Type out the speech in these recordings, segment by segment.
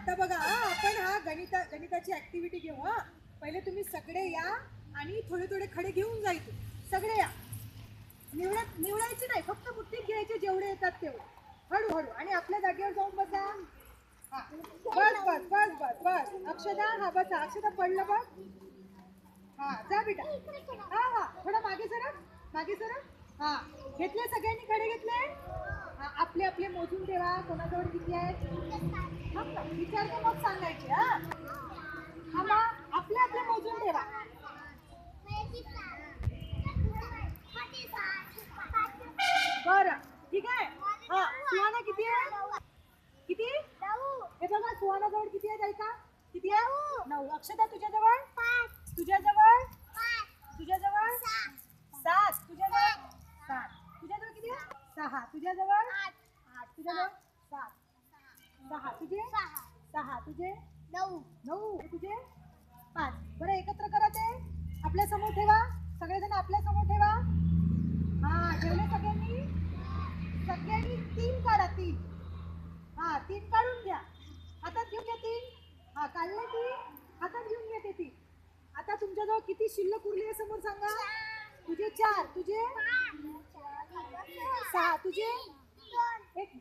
आता बघा आपण गणिताची ऍक्टिव्हिटी घेऊ हा. पहिले तुम्ही सगळे या आणि थोडे थोडे खडे घेऊन जायचे. सगळे या. निवडायचे नाही, फक्त मुठीत घ्यायचे जेवढे येतात तेवढे. हळूहळू आणि आपल्या जागेवर जाऊन बसा. हा बस बस बस बस बस. अक्षदा हा बसा. अक्षदा पडलं बघ. हा जा बेटा. हा हा थोडं मागे सरक. मागे सरक. हा घेतले सगळ्यांनी खडे घेतले. हा आपले आपले मोजून ठेवा. कोणाजवळ किती आहेत विचारतो मग सांगायचे. हा हा मग आपले आपले मोजून ठेवा. बरं ठीक आहे. हा सुहाना किती आहे? किती? हे बघा सुहानाजवळ किती आहेत ऐका. किती आहे? 9. अक्षता तुझ्याजवळ? 5. तुझ्याजवळ? 5. तुझ्याजवळ? 7. तुझ्याजवळ? 7. तुझ्याजवळ किती आहे? 6. तुझ्याजवळ? 8. तुझ्याजवळ? 7. 6. तुझे? 6. तुझे? 9. तुझे? 5. बरं एकत्र करा ते. आपल्या समोर ठेवा. सगळेजण आपल्या समोर ठेवा. हा ठेवले सगळ्यांनी? सगळ्यांनी 3 काढा. 3. हा 3 काढून घ्या. हातात घेऊन घ्या 3. हा काढले 3. हातात घेऊन घ्या ते 3. आता तुमच्याजवळ किती शिल्लक उरली आहे समोर सांगा. तुझे 4. तुझे? 6. तुझे? 1.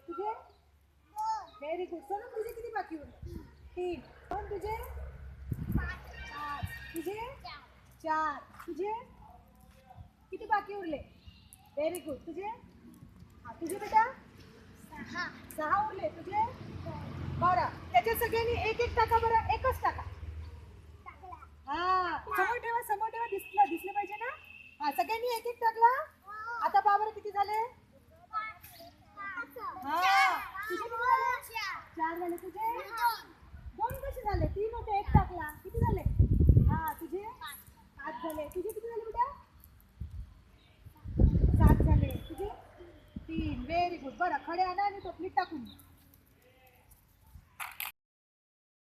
तुझे? Very good. सोनम तुझे किती बाकी उरले? 3. पण तुझे? 5. तुझे? 4. तुझे? किती बाकी उरले? Very good. तुझे? हा तुझे बेटा? 6 उरले. तुझे? बरं त्याच्यात सगळ्यांनी एक एक टाका. बरं एकच टाका. हा समोर ठेवा. समोर ठेवा. दिसलं पाहिजे ना. हा सगळ्यांनी एक एक टाकला. आता बाबर किती झाले? हा तुझे किती झाले? 4 झाले. तुझे? 2 कसे झाले? 3 होते. 1 टाकला. किती झाले? हा तुझे? 5 झाले. तुझे किती झाले बेटा? 7 झाले. तुझे? 3. Very good. बरं खडे आणा आणि टोपलीत टाकून